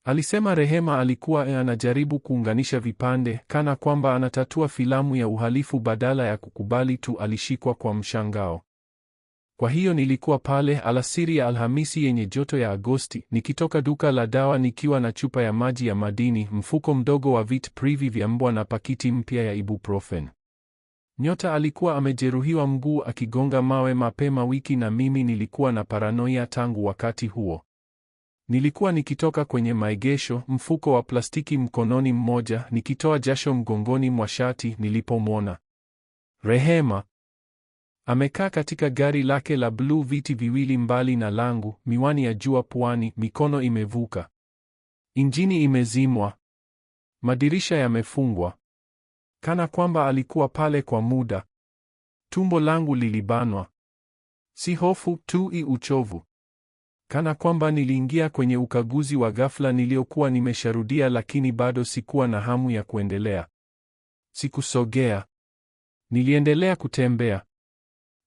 Alisema Rehema alikuwa anajaribu kuunganisha vipande, kana kwamba anatatua filamu ya uhalifu badala ya kukubali tu alishikwa kwa mshangao. Kwa hiyo nilikuwa pale alasiri ya Alhamisi yenye joto ya Agosti, nikitoka duka la dawa nikiwa na chupa ya maji ya madini, mfuko mdogo wa Vit Privi vya mbwa na pakiti mpya ya ibuprofen. Nyota alikuwa amejeruhiwa mguu akigonga mawe mapema wiki na mimi nilikuwa na paranoia tangu wakati huo. Nilikuwa nikitoka kwenye maegesho, mfuko wa plastiki mkononi mmoja, nikitoa jasho mgongoni mwa shati nilipomwona Rehema. Amekaa katika gari lake la bluu, viti viwili mbali na langu, miwani ya jua puani, mikono imevuka. Injini imezimwa. Madirisha yamefungwa. Kana kwamba alikuwa pale kwa muda. Tumbo langu lilibanwa. Si hofu tu, uchovu. Kana kwamba niliingia kwenye ukaguzi wa ghafla niliokuwa nimesharudia, lakini bado sikuwa na hamu ya kuendelea. Sikusogea. Niliendelea kutembea.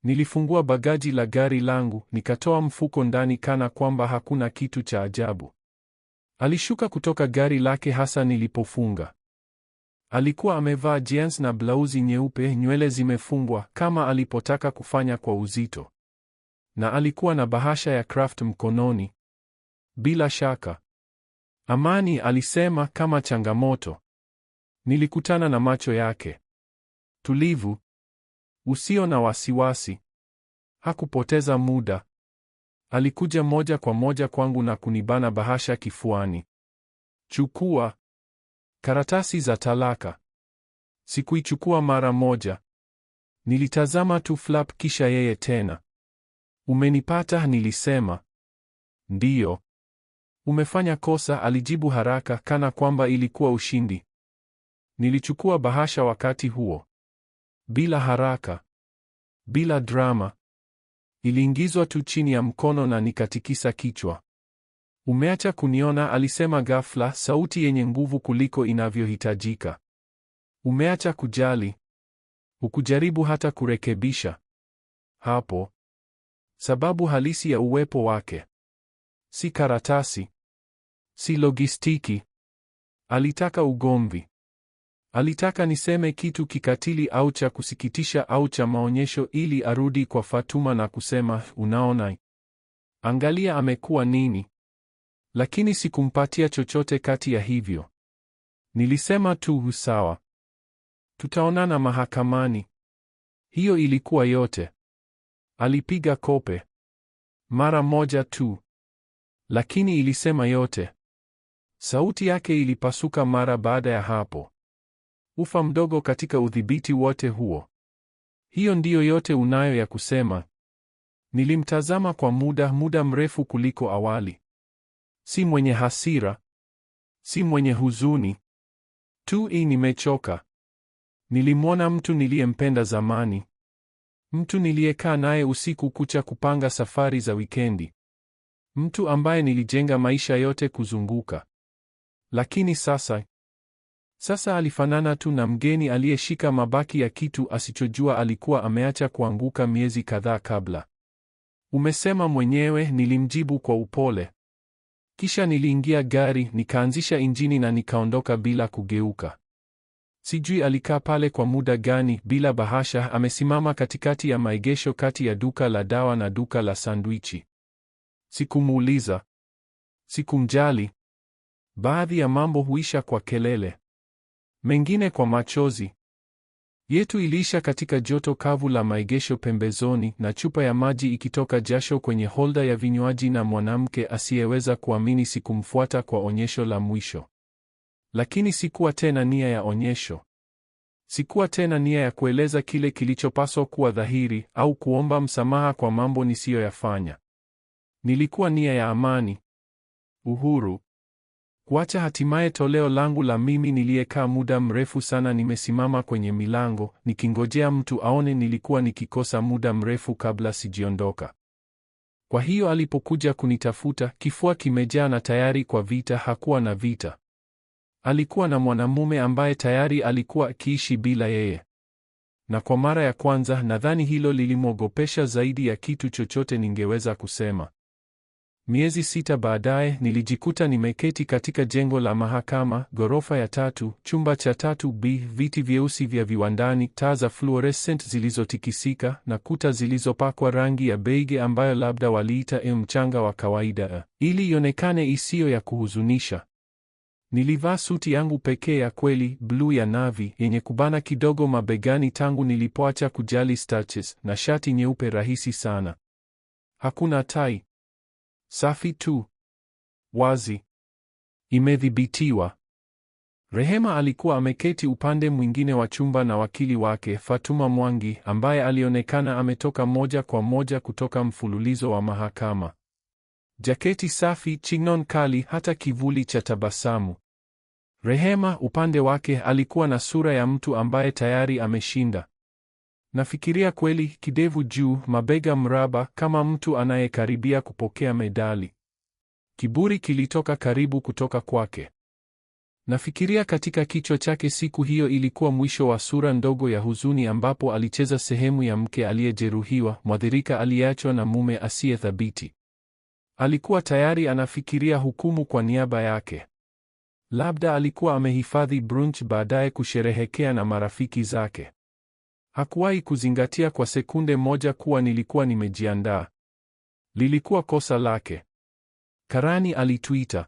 Nilifungua bagaji la gari langu, nikatoa mfuko ndani kana kwamba hakuna kitu cha ajabu. Alishuka kutoka gari lake hasa nilipofunga. Alikuwa amevaa jeans na blauzi nyeupe, nywele zimefungwa kama alipotaka kufanya kwa uzito. Na alikuwa na bahasha ya craft mkononi. Bila shaka. Amani, alisema kama changamoto. Nilikutana na macho yake. Tulivu. Usio na wasiwasi. Hakupoteza muda. Alikuja moja kwa moja kwangu na kunibana bahasha kifuani. Chukua. Karatasi za talaka. Sikuichukua mara moja. Nilitazama tu flap kisha yeye tena. Umenipata, nilisema. Ndiyo. Umefanya kosa, alijibu haraka kana kwamba ilikuwa ushindi. Nilichukua bahasha wakati huo. Bila haraka. Bila drama. Iliingizwa tu chini ya mkono na nikatikisa kichwa. Umeacha kuniona, alisema ghafla, sauti yenye nguvu kuliko inavyohitajika. Umeacha kujali. Hukujaribu hata kurekebisha. Hapo. Sababu halisi ya uwepo wake. Si karatasi. Si logistiki. Alitaka ugomvi. Alitaka niseme kitu kikatili au cha kusikitisha au cha maonyesho ili arudi kwa Fatuma na kusema, unaona? Angalia amekuwa nini. Lakini sikumpatia chochote kati ya hivyo. Nilisema tu sawa. Tutaonana mahakamani. Hiyo ilikuwa yote. Alipiga kope. Mara moja tu. Lakini ilisema yote. Sauti yake ilipasuka mara baada ya hapo. Ufa mdogo katika udhibiti wote huo. Hiyo ndiyo yote unayo ya kusema? Nilimtazama kwa muda mrefu kuliko awali. Si mwenye hasira. Si mwenye huzuni. Tu nimechoka. Nilimwona mtu niliyempenda zamani. Mtu niliyekaa naye usiku kucha kupanga safari za wikendi. Mtu ambaye nilijenga maisha yote kuzunguka. Lakini sasa alifanana tu na mgeni aliyeshika mabaki ya kitu asichojua alikuwa ameacha kuanguka miezi kadhaa kabla. Umesema mwenyewe, nilimjibu kwa upole. Kisha niliingia gari, nikaanzisha injini na nikaondoka bila kugeuka. Sijui alikaa pale kwa muda gani, bila bahasha, amesimama katikati ya maegesho kati ya duka la dawa na duka la sandwichi. Sikumuuliza. Sikumjali. Baadhi ya mambo huisha kwa kelele. Mengine kwa machozi. yetu iliisha katika joto kavu la maegesho pembezoni, na chupa ya maji ikitoka jasho kwenye holda ya vinywaji, na mwanamke asiyeweza kuamini sikumfuata kwa onyesho la mwisho. Lakini sikuwa tena nia ya onyesho. Sikuwa tena nia ya kueleza kile kilichopaswa kuwa dhahiri, au kuomba msamaha kwa mambo nisiyoyafanya. Nilikuwa nia ya amani, uhuru. Kuacha hatimaye toleo langu la mimi niliyekaa muda mrefu sana nimesimama kwenye milango, nikingojea mtu aone nilikuwa nikikosa muda mrefu kabla sijiondoka. Kwa hiyo alipokuja kunitafuta, kifua kimejaa na tayari kwa vita, hakuwa na vita. Alikuwa na mwanamume ambaye tayari alikuwa akiishi bila yeye. Na kwa mara ya kwanza, nadhani hilo lilimwogopesha zaidi ya kitu chochote ningeweza kusema. Miezi 6 baadaye, nilijikuta nimeketi katika jengo la mahakama, ghorofa ya 3, chumba cha 3B, viti vyeusi vya viwandani, taa za fluorescent zilizotikisika, na kuta zilizopakwa rangi ya beige ambayo labda waliita mchanga wa kawaida, ili ionekane isiyo ya kuhuzunisha. Nilivaa suti yangu pekee ya kweli, bluu ya navy, yenye kubana kidogo mabegani tangu nilipoacha kujali starches, na shati nyeupe rahisi sana. Hakuna tai. Safi tu. Wazi. Imedhibitiwa. Rehema alikuwa ameketi upande mwingine wa chumba na wakili wake, Fatuma Mwangi, ambaye alionekana ametoka moja kwa moja kutoka mfululizo wa mahakama. Jaketi safi, chignon kali, hata kivuli cha tabasamu. Rehema upande wake alikuwa na sura ya mtu ambaye tayari ameshinda. Nafikiria kweli, kidevu juu, mabega mraba, kama mtu anayekaribia kupokea medali. Kiburi kilitoka karibu kutoka kwake. Nafikiria katika kichwa chake siku hiyo ilikuwa mwisho wa sura ndogo ya huzuni ambapo alicheza sehemu ya mke aliyejeruhiwa, mwathirika aliyeachwa na mume asiyethabiti. Alikuwa tayari anafikiria hukumu kwa niaba yake. Labda alikuwa amehifadhi brunch baadaye kusherehekea na marafiki zake. Hakuwahi kuzingatia kwa sekunde moja kuwa nilikuwa nimejiandaa. Lilikuwa kosa lake. Karani alituita.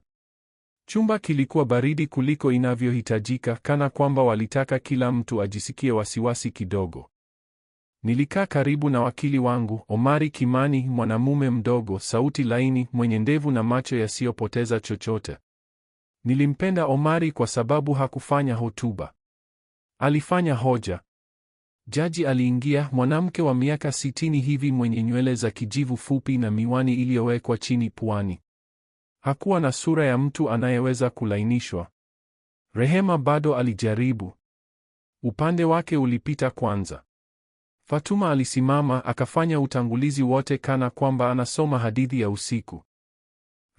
Chumba kilikuwa baridi kuliko inavyohitajika, kana kwamba walitaka kila mtu ajisikie wasiwasi kidogo. Nilikaa karibu na wakili wangu, Omari Kimani, mwanamume mdogo, sauti laini, mwenye ndevu na macho yasiyopoteza chochote. Nilimpenda Omari kwa sababu hakufanya hotuba. Alifanya hoja. Jaji aliingia, mwanamke wa miaka 60 hivi mwenye nywele za kijivu fupi na miwani iliyowekwa chini puani. Hakuwa na sura ya mtu anayeweza kulainishwa. Rehema bado alijaribu. Upande wake ulipita kwanza. Fatuma alisimama akafanya utangulizi wote kana kwamba anasoma hadithi ya usiku.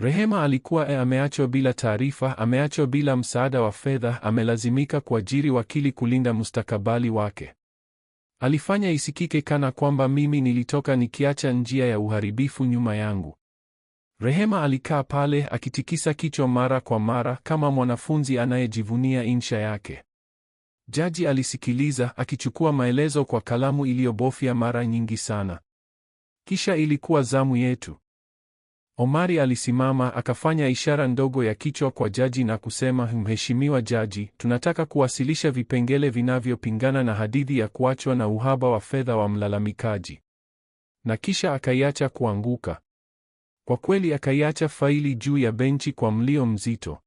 Rehema alikuwa ameachwa bila taarifa, ameachwa bila msaada wa fedha, amelazimika kuajiri wakili kulinda mustakabali wake. Alifanya isikike kana kwamba mimi nilitoka nikiacha njia ya uharibifu nyuma yangu. Rehema alikaa pale akitikisa kichwa mara kwa mara kama mwanafunzi anayejivunia insha yake. Jaji alisikiliza akichukua maelezo kwa kalamu iliyobofya mara nyingi sana. Kisha ilikuwa zamu yetu. Omari alisimama akafanya ishara ndogo ya kichwa kwa jaji na kusema, Mheshimiwa Jaji, tunataka kuwasilisha vipengele vinavyopingana na hadithi ya kuachwa na uhaba wa fedha wa mlalamikaji. Na kisha akaiacha kuanguka. Kwa kweli akaiacha faili juu ya benchi kwa mlio mzito.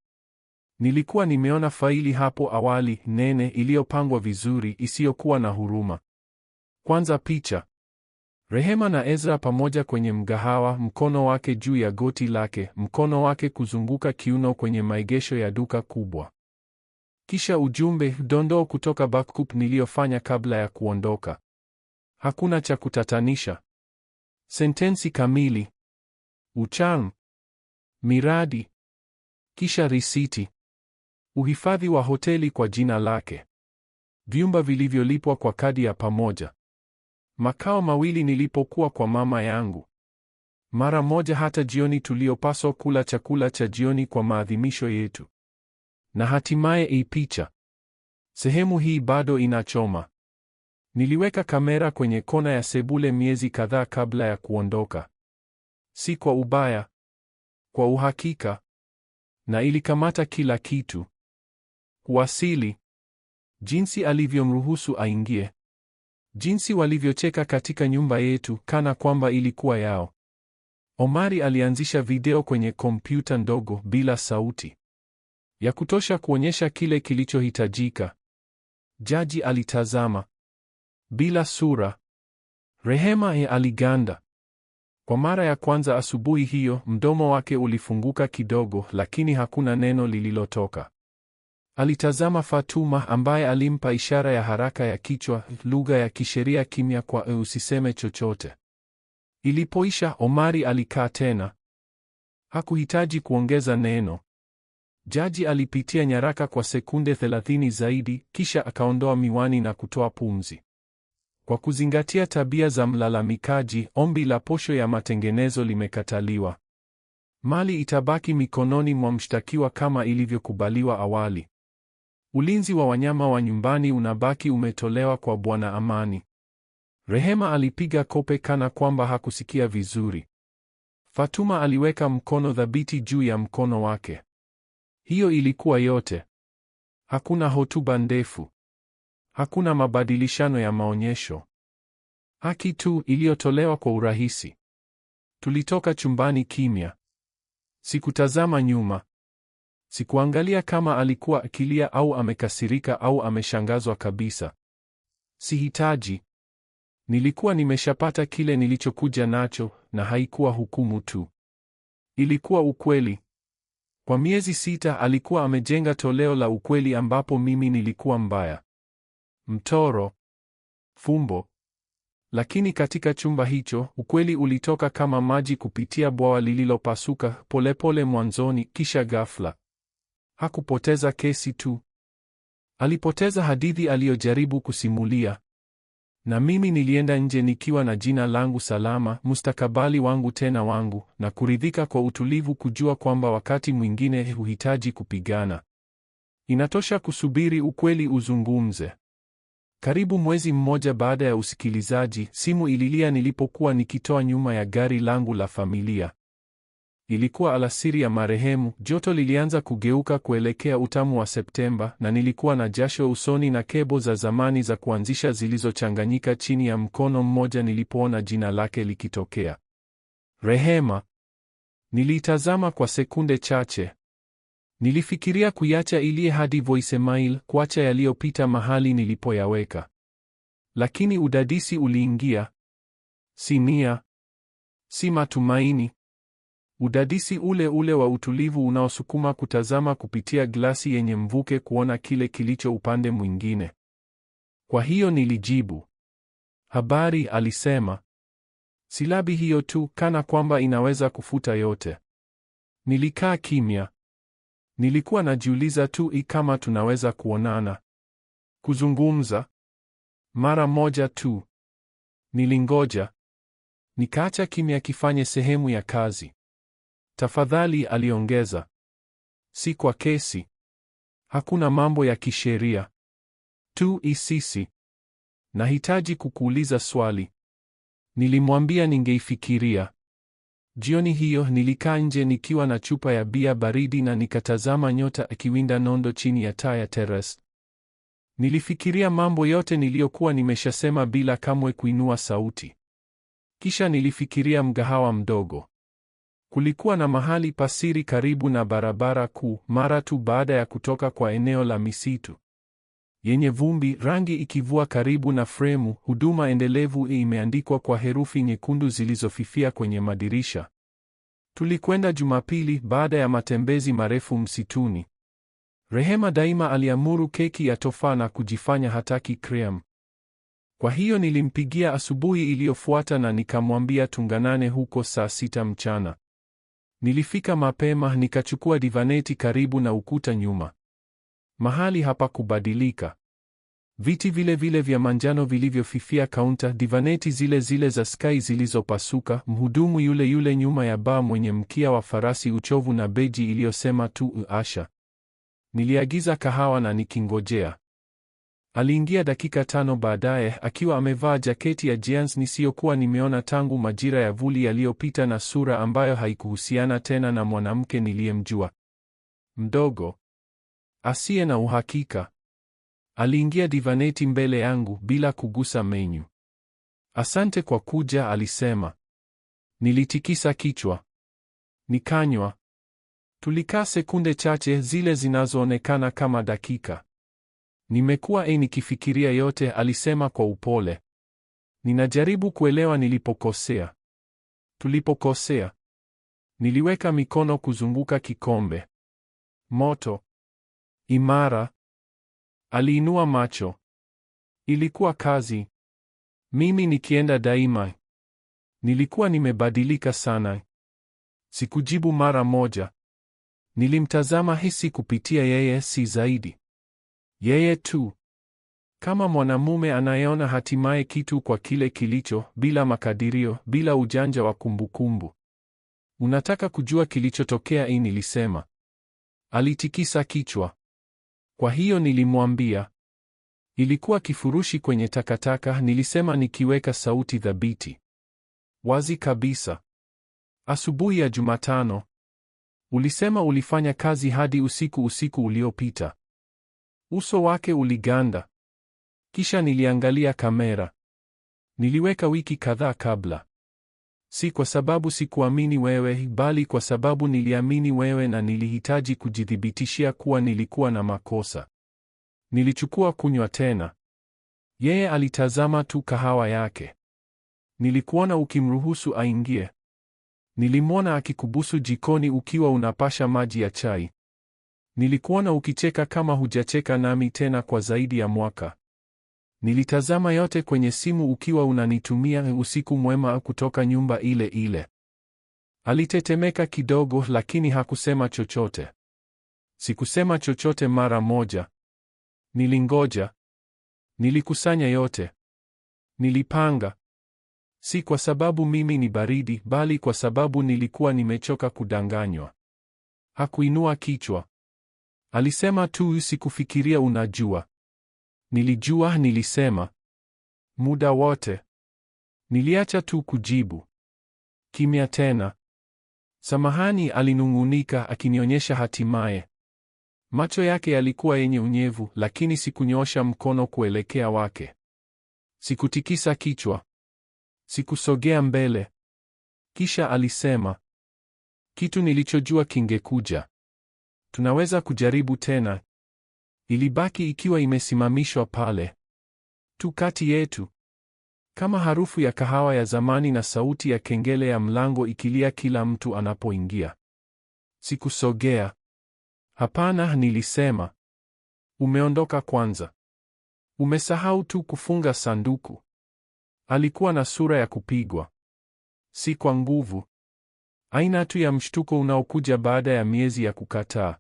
Nilikuwa nimeona faili hapo awali, nene, iliyopangwa vizuri, isiyokuwa na huruma. Kwanza picha. Rehema na Ezra pamoja kwenye mgahawa, mkono wake juu ya goti lake, mkono wake kuzunguka kiuno kwenye maegesho ya duka kubwa. Kisha ujumbe, dondoo kutoka backup niliyofanya kabla ya kuondoka. Hakuna cha kutatanisha. Sentensi kamili. Ucham. Miradi. Kisha risiti. Uhifadhi wa hoteli kwa jina lake. Vyumba vilivyolipwa kwa kadi ya pamoja. Makao mawili nilipokuwa kwa mama yangu. Mara moja hata jioni tuliopaswa kula chakula cha jioni kwa maadhimisho yetu. Na hatimaye picha. Sehemu hii bado inachoma. Niliweka kamera kwenye kona ya sebule miezi kadhaa kabla ya kuondoka. Si kwa ubaya. Kwa uhakika. Na ilikamata kila kitu. Kuwasili. Jinsi alivyomruhusu aingie. Jinsi walivyocheka katika nyumba yetu kana kwamba ilikuwa yao. Omari alianzisha video kwenye kompyuta ndogo bila sauti ya kutosha kuonyesha kile kilichohitajika. Jaji alitazama bila sura. Rehema aliganda. Kwa mara ya kwanza asubuhi hiyo, mdomo wake ulifunguka kidogo, lakini hakuna neno lililotoka. Alitazama Fatuma ambaye alimpa ishara ya haraka ya kichwa, lugha ya kisheria kimya kwa usiseme chochote. Ilipoisha, Omari alikaa tena. Hakuhitaji kuongeza neno. Jaji alipitia nyaraka kwa sekunde 30 zaidi, kisha akaondoa miwani na kutoa pumzi. Kwa kuzingatia tabia za mlalamikaji, ombi la posho ya matengenezo limekataliwa. Mali itabaki mikononi mwa mshtakiwa kama ilivyokubaliwa awali. Ulinzi wa wanyama wa nyumbani unabaki umetolewa kwa Bwana Amani. Rehema alipiga kope kana kwamba hakusikia vizuri. Fatuma aliweka mkono thabiti juu ya mkono wake. Hiyo ilikuwa yote. Hakuna hotuba ndefu. Hakuna mabadilishano ya maonyesho. Haki tu iliyotolewa kwa urahisi. Tulitoka chumbani kimya. Sikutazama nyuma. Sikuangalia kama alikuwa akilia au amekasirika au ameshangazwa kabisa. Sihitaji. Nilikuwa nimeshapata kile nilichokuja nacho, na haikuwa hukumu tu. Ilikuwa ukweli. Kwa miezi 6 alikuwa amejenga toleo la ukweli ambapo mimi nilikuwa mbaya. Mtoro. Fumbo. Lakini katika chumba hicho, ukweli ulitoka kama maji kupitia bwawa lililopasuka, polepole mwanzoni, kisha ghafla. Hakupoteza kesi tu. Alipoteza hadithi aliyojaribu kusimulia. Na mimi nilienda nje nikiwa na jina langu salama, mustakabali wangu tena wangu, na kuridhika kwa utulivu kujua kwamba wakati mwingine huhitaji kupigana. Inatosha kusubiri ukweli uzungumze. Karibu mwezi mmoja baada ya usikilizaji, simu ililia nilipokuwa nikitoa nyuma ya gari langu la familia. Ilikuwa alasiri ya marehemu, joto lilianza kugeuka kuelekea utamu wa Septemba, na nilikuwa na jasho usoni na kebo za zamani za kuanzisha zilizochanganyika chini ya mkono mmoja nilipoona jina lake likitokea. Rehema. Niliitazama kwa sekunde chache. Nilifikiria kuiacha ilie hadi voicemail, kuacha yaliyopita mahali nilipoyaweka. Lakini udadisi uliingia. Si nia. Si matumaini. Udadisi ule ule wa utulivu unaosukuma kutazama kupitia glasi yenye mvuke kuona kile kilicho upande mwingine. Kwa hiyo nilijibu. Habari, alisema. Silabi hiyo tu, kana kwamba inaweza kufuta yote. Nilikaa kimya. Nilikuwa najiuliza tu kama tunaweza kuonana. Kuzungumza. Mara moja tu. Nilingoja. Nikaacha kimya kifanye sehemu ya kazi. Tafadhali, aliongeza. Si kwa kesi. Hakuna mambo ya kisheria. Tu sisi. Nahitaji kukuuliza swali. Nilimwambia ningeifikiria. Jioni hiyo nilikaa nje nikiwa na chupa ya bia baridi na nikatazama nyota akiwinda nondo chini ya taa ya terrace. Nilifikiria mambo yote niliyokuwa nimeshasema bila kamwe kuinua sauti. Kisha nilifikiria mgahawa mdogo. Kulikuwa na mahali pasiri karibu na barabara kuu, mara tu baada ya kutoka kwa eneo la misitu yenye vumbi, rangi ikivua karibu na fremu, huduma endelevu imeandikwa kwa herufi nyekundu zilizofifia kwenye madirisha. Tulikwenda Jumapili baada ya matembezi marefu msituni. Rehema daima aliamuru keki ya tofaa na kujifanya hataki cream. Kwa hiyo nilimpigia asubuhi iliyofuata na nikamwambia tunganane huko saa 6 mchana. Nilifika mapema, nikachukua divaneti karibu na ukuta nyuma. Mahali hapakubadilika. Viti vile vile vya manjano vilivyofifia kaunta, divaneti zile zile za sky zilizopasuka, mhudumu yule yule nyuma ya baa mwenye mkia wa farasi uchovu na beji iliyosema tu Asha. Niliagiza kahawa na nikingojea. Aliingia dakika 5 baadaye akiwa amevaa jaketi ya jeans nisiyokuwa nimeona tangu majira ya vuli yaliyopita na sura ambayo haikuhusiana tena na mwanamke niliyemjua. Mdogo. Asiye na uhakika. Aliingia divaneti mbele yangu bila kugusa menyu. Asante kwa kuja, alisema. Nilitikisa kichwa. Nikanywa. Tulikaa sekunde chache, zile zinazoonekana kama dakika. Nimekuwa nikifikiria yote, alisema kwa upole. Ninajaribu kuelewa nilipokosea. Tulipokosea. Niliweka mikono kuzunguka kikombe. Moto. Imara. Aliinua macho. Ilikuwa kazi. Mimi nikienda daima. Nilikuwa nimebadilika sana. Sikujibu mara moja. Nilimtazama hisi kupitia yeye, si zaidi. Yeye tu. Kama mwanamume anayeona hatimaye kitu kwa kile kilicho, bila makadirio, bila ujanja wa kumbukumbu. Unataka kujua kilichotokea? Nilisema. Alitikisa kichwa. Kwa hiyo nilimwambia. Ilikuwa kifurushi kwenye takataka, nilisema nikiweka sauti thabiti. Wazi kabisa. Asubuhi ya Jumatano. Ulisema ulifanya kazi hadi usiku uliopita. Uso wake uliganda. Kisha niliangalia kamera. Niliweka wiki kadhaa kabla. Si kwa sababu sikuamini wewe, bali kwa sababu niliamini wewe na nilihitaji kujithibitishia kuwa nilikuwa na makosa. Nilichukua kunywa tena. Yeye alitazama tu kahawa yake. Nilikuona ukimruhusu aingie. Nilimwona akikubusu jikoni ukiwa unapasha maji ya chai. Nilikuona ukicheka kama hujacheka nami tena kwa zaidi ya mwaka. Nilitazama yote kwenye simu ukiwa unanitumia usiku mwema kutoka nyumba ile ile. Alitetemeka kidogo, lakini hakusema chochote. Sikusema chochote mara moja. Nilingoja. Nilikusanya yote. Nilipanga. Si kwa sababu mimi ni baridi, bali kwa sababu nilikuwa nimechoka kudanganywa. Hakuinua kichwa. Alisema tu, sikufikiria unajua. Nilijua, nilisema. Muda wote. Niliacha tu kujibu. Kimya tena. Samahani, alinung'unika akinionyesha hatimaye. Macho yake yalikuwa yenye unyevu, lakini sikunyoosha mkono kuelekea wake. Sikutikisa kichwa. Sikusogea mbele. Kisha alisema. Kitu nilichojua kingekuja. Tunaweza kujaribu tena. Ilibaki ikiwa imesimamishwa pale. Tu kati yetu. Kama harufu ya kahawa ya zamani na sauti ya kengele ya mlango ikilia kila mtu anapoingia. Sikusogea. Hapana, nilisema. Umeondoka kwanza. Umesahau tu kufunga sanduku. Alikuwa na sura ya kupigwa. Si kwa nguvu. Aina tu ya mshtuko unaokuja baada ya miezi ya kukataa.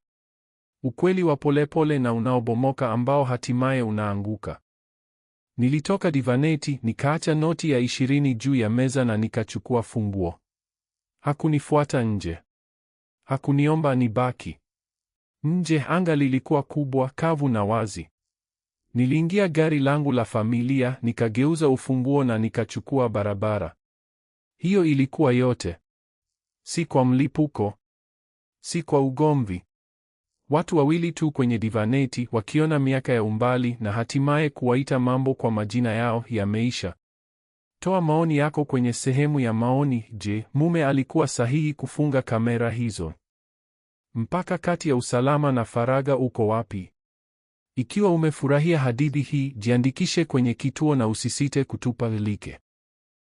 Ukweli wa polepole na unaobomoka ambao hatimaye unaanguka. Nilitoka divaneti, nikaacha noti ya 20 juu ya meza na nikachukua funguo. Hakunifuata nje. Hakuniomba nibaki. Nje anga lilikuwa kubwa, kavu na wazi. Niliingia gari langu la familia, nikageuza ufunguo na nikachukua barabara. Hiyo ilikuwa yote. Si kwa mlipuko. Si kwa ugomvi. Watu wawili tu kwenye divaneti wakiona miaka ya umbali na hatimaye kuwaita mambo kwa majina yao yameisha. Toa maoni yako kwenye sehemu ya maoni. Je, mume alikuwa sahihi kufunga kamera hizo? Mpaka kati ya usalama na faragha uko wapi? Ikiwa umefurahia hadithi hii, jiandikishe kwenye kituo na usisite kutupa like.